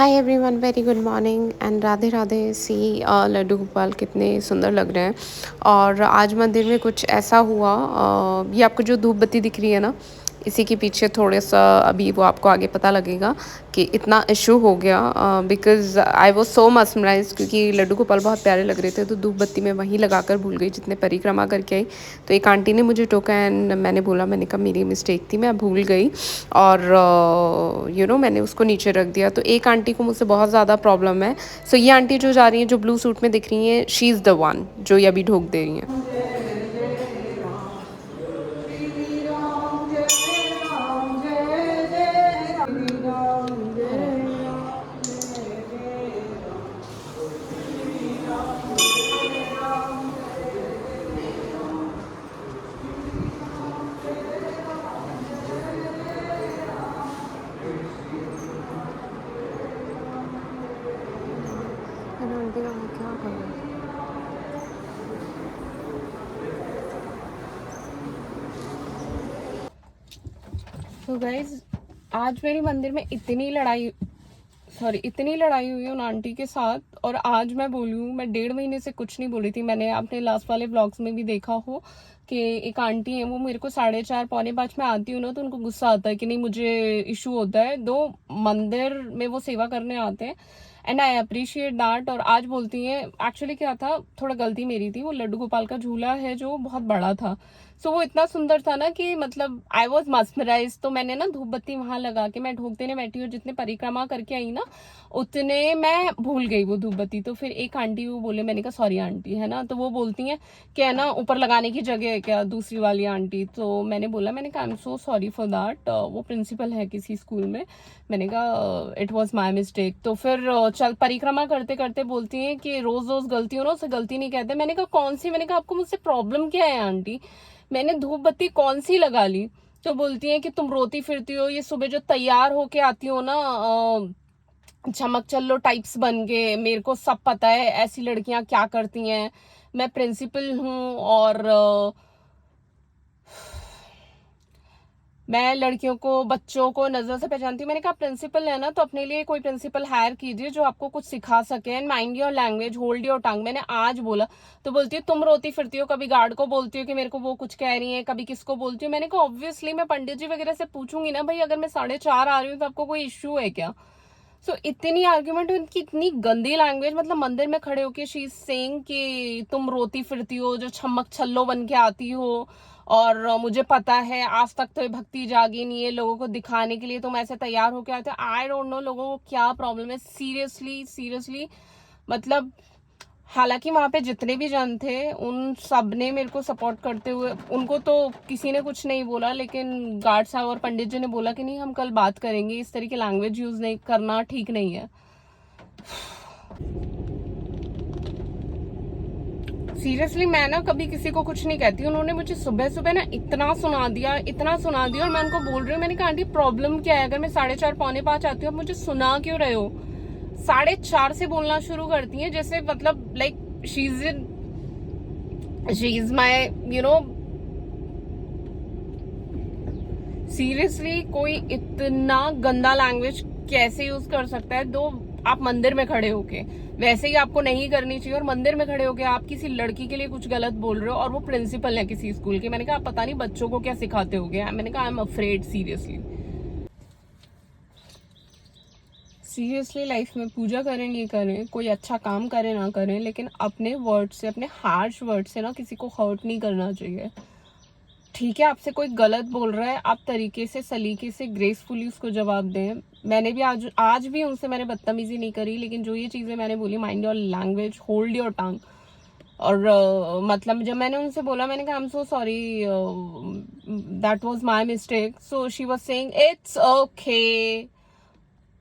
Hi everyone, very good morning and Radhe Radhe. See Laddu Gopal कितने सुंदर लग रहे हैं। और आज मंदिर में कुछ ऐसा हुआ, ये आपको जो धूप बत्ती दिख रही है ना, इसी के पीछे थोड़ा सा अभी वो आपको आगे पता लगेगा कि इतना इशू हो गया। बिकॉज आई वॉज सो मसमराइज, क्योंकि लड्डू गोपाल बहुत प्यारे लग रहे थे, तो धूप बत्ती मैं वहीं लगा कर भूल गई जितने परिक्रमा करके आई। तो एक आंटी ने मुझे टोका एंड मैंने बोला, मैंने कहा मेरी मिस्टेक थी, मैं भूल गई। और मैंने उसको नीचे रख दिया। तो एक आंटी को मुझसे बहुत ज़्यादा प्रॉब्लम है। सो ये आंटी जो जा रही हैं, जो ब्लू सूट में दिख रही हैं, शी इज़ द वन जो ये अभी ढोक दे रही हैं। आंटी का क्या कर रही है? तो गाइज, आज मेरी मंदिर में इतनी लड़ाई हुई उन आंटी के साथ। और आज मैं बोली हूँ, मैं 1.5 महीने से कुछ नहीं बोली थी। मैंने अपने लास्ट वाले ब्लॉग्स में भी देखा हो कि एक आंटी है, वो मेरे को 4:30 पौने 5 में आती हूँ ना, तो उनको गुस्सा आता है कि नहीं, मुझे इशू होता है। दो मंदिर में वो सेवा करने आते हैं एंड आई अप्रिशिएट दैट। और आज बोलती हैं, एक्चुअली क्या था, थोड़ा गलती मेरी थी। वो लड्डू गोपाल का झूला है जो बहुत बड़ा था, सो वो इतना सुंदर था ना कि मतलब आई वॉज मस्मराइज। तो मैंने ना धूप बत्ती वहां लगा के मैं ढोक देने बैठी हूँ, जितने परिक्रमा करके आई ना उतने मैं भूल गई वो धूप बत्ती। तो फिर एक आंटी वो बोले, मैंने कहा सॉरी आंटी, है ना, तो वो बोलती हैं कि है ना, ऊपर लगाने की जगह है क्या, दूसरी वाली आंटी। तो मैंने बोला, मैंने कहा I am so sorry for that, वो प्रिंसिपल है किसी स्कूल में। मैंने कहा इट वॉज माई मिस्टेक। तो फिर चल परिक्रमा करते करते बोलती हैं कि रोज रोज गलती हो ना, उसे गलती नहीं कहते। मैंने कहा कौन सी? मैंने कहा आपको मुझसे प्रॉब्लम क्या है आंटी? मैंने धूप बत्ती कौन सी लगा ली? तो बोलती हैं कि तुम रोती फिरती हो, ये सुबह जो तैयार होके आती हो ना, चमक चल्लो टाइप्स बन के, मेरे को सब पता है ऐसी लड़कियां क्या करती हैं। मैं प्रिंसिपल हूँ और मैं लड़कियों को, बच्चों को नजर से पहचानती हूँ। मैंने कहा प्रिंसिपल है ना, तो अपने लिए कोई प्रिंसिपल हायर कीजिए जो आपको कुछ सिखा सके। And mind your language, hold your tongue, मैंने आज बोला। तो बोलती है तुम रोती फिरती हो, कभी गार्ड को बोलती हो कि मेरे को वो कुछ कह रही है, कभी किसको बोलती हो। मैंने कहा ऑब्वियसली मैं पंडित जी वगैरह से पूछूंगी ना, भाई अगर मैं 4:30 आ रही हूँ तो आपको कोई इश्यू है क्या? इतनी आर्ग्यूमेंट, उनकी इतनी गंदी लैंग्वेज। मतलब मंदिर में खड़े होके शी इज सेइंग कि तुम रोती फिरती हो, जो छमक छल्लो बन के आती हो। और मुझे पता है आज तक तो ये भक्ति जागी नहीं है, लोगों को दिखाने के लिए तुम ऐसे तैयार होके आते हो। आई डोंट नो लोगों को क्या प्रॉब्लम है, सीरियसली सीरियसली। मतलब हालांकि वहां पे जितने भी जन थे उन सब ने मेरे को सपोर्ट करते हुए, उनको तो किसी ने कुछ नहीं बोला, लेकिन गार्ड साहब और पंडित जी ने बोला कि नहीं, हम कल बात करेंगे, इस तरह की लैंग्वेज यूज नहीं करना ठीक नहीं है। सीरियसली मैं ना कभी किसी को कुछ नहीं कहती। उन्होंने मुझे सुबह सुबह ना इतना सुना दिया, इतना सुना दिया। और मैं उनको बोल रही हूँ, मैंने कहा आंटी प्रॉब्लम क्या है? अगर मैं 4:30 पौने 5 आती हूँ, आप मुझे सुना क्यों रहे हो? 4:30 से बोलना शुरू करती हैं, जैसे मतलब like she is my seriously. कोई इतना गंदा लैंग्वेज कैसे यूज कर सकता है? दो आप मंदिर में खड़े होके, वैसे ही आपको नहीं करनी चाहिए, और मंदिर में खड़े होके आप किसी लड़की के लिए कुछ गलत बोल रहे हो, और वो प्रिंसिपल है किसी स्कूल के। मैंने कहा आप पता नहीं बच्चों को क्या सिखाते हो गया। मैंने कहा I am afraid seriously. Seriously life में पूजा करें नहीं करें, कोई अच्छा काम करें ना करें, लेकिन अपने वर्ड से, अपने हार्श वर्ड से ना किसी को हर्ट नहीं करना चाहिए। ठीक है, आपसे कोई गलत बोल रहा है, आप तरीके से, सलीके से, ग्रेसफुली उसको जवाब दें। मैंने भी आज भी उनसे मैंने बदतमीजी नहीं करी, लेकिन जो ये चीजें मैंने बोली, mind your language, hold your tongue. और मतलब जब मैंने उनसे बोला, मैंने कहा I am so sorry, that was my mistake. So she was saying it's okay.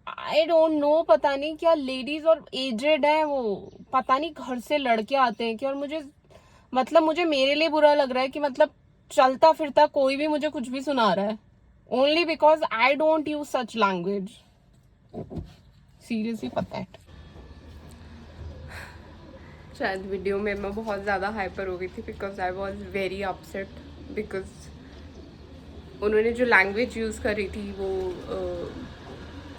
I don't know, पता नहीं क्या लेडीज और एजेड है वो, पता नहीं घर से लड़के आते हैं कि। और मुझे मतलब मुझे मेरे लिए बुरा लग रहा है कि मतलब चलता फिरता कोई भी मुझे कुछ भी सुना रहा है, only because I don't use such language. Seriously पता है। शायद वीडियो में मैं बहुत ज़्यादा हाइपर हो गई थी, because I was very upset. Because उन्होंने जो लैंग्वेज यूज़ करी थी वो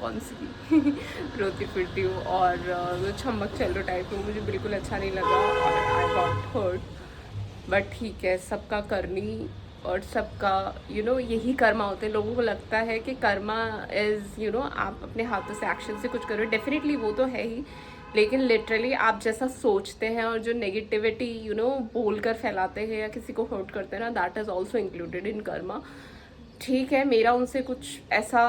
कौन सी रोती फिरती हूँ, और वो छमक चलो टाइप में मुझे बिल्कुल अच्छा नहीं लगा और आई गॉट हर्ट। बट ठीक है, सबका करनी और सबका यही कर्मा होते हैं। लोगों को लगता है कि कर्मा इज़ आप अपने हाथों से एक्शन से कुछ करो, डेफिनेटली वो तो है ही, लेकिन लिटरली आप जैसा सोचते हैं और जो नेगेटिविटी बोल कर फैलाते हैं या किसी को हर्ट करते हैं ना, that is also included in Karma. ठीक है, मेरा उनसे कुछ ऐसा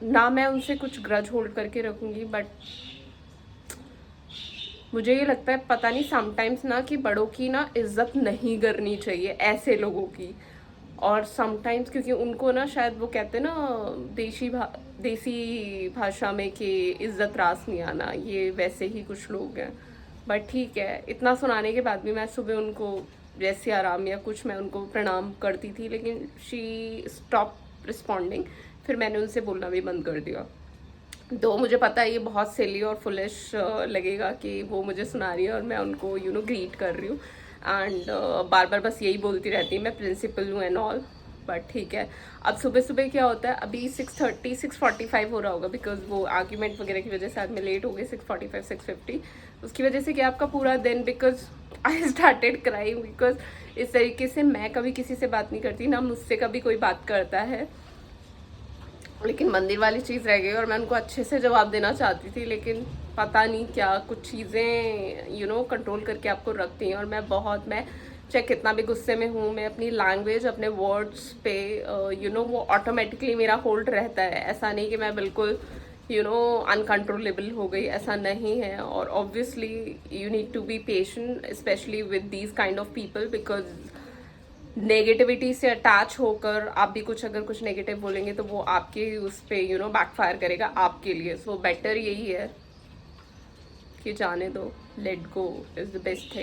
ना, मैं उनसे कुछ ग्रज होल्ड करके रखूँगी, बट मुझे ये लगता है पता नहीं समटाइम्स ना कि बड़ों की ना इज्जत नहीं करनी चाहिए ऐसे लोगों की। और समटाइम्स क्योंकि उनको ना शायद वो कहते हैं ना देसी भाषा में कि इज्जत रास नहीं आना, ये वैसे ही कुछ लोग हैं। बट ठीक है, इतना सुनाने के बाद भी मैं सुबह उनको जैसे आराम या कुछ मैं उनको प्रणाम करती थी, लेकिन शी स्टॉप रिस्पॉन्डिंग। फिर मैंने उनसे बोलना भी बंद कर दिया। तो मुझे पता है ये बहुत सिली और फुलिश लगेगा कि वो मुझे सुना रही है और मैं उनको ग्रीट कर रही हूँ, एंड बार बार बस यही बोलती रहती है मैं प्रिंसिपल हूँ एंड ऑल। बट ठीक है, अब सुबह सुबह क्या होता है, अभी 6:30 6:45 हो रहा होगा, बिकॉज वो आर्ग्यूमेंट वगैरह की वजह से आज मैं लेट हो गई 6:45 6:50। उसकी वजह से क्या आपका पूरा दिन, because I started crying, because इस तरीके से मैं कभी किसी से बात नहीं करती, ना मुझसे कभी कोई बात करता है, लेकिन मंदिर वाली चीज़ रह गई और मैं उनको अच्छे से जवाब देना चाहती थी, लेकिन पता नहीं क्या कुछ चीज़ें कंट्रोल करके आपको रखती हैं। और मैं चाहे कितना भी गुस्से में हूँ, मैं अपनी लैंग्वेज अपने वर्ड्स पे वो ऑटोमेटिकली मेरा होल्ड रहता है। ऐसा नहीं कि मैं बिल्कुल अनकंट्रोलेबल हो गई, ऐसा नहीं है। और obviously you need to be patient specially with these kind of people, because negativity से अटैच होकर आप भी अगर कुछ नेगेटिव बोलेंगे तो वो आपके उस पे बैकफायर करेगा आपके लिए। सो बेटर यही है कि जाने दो, let go is the best thing.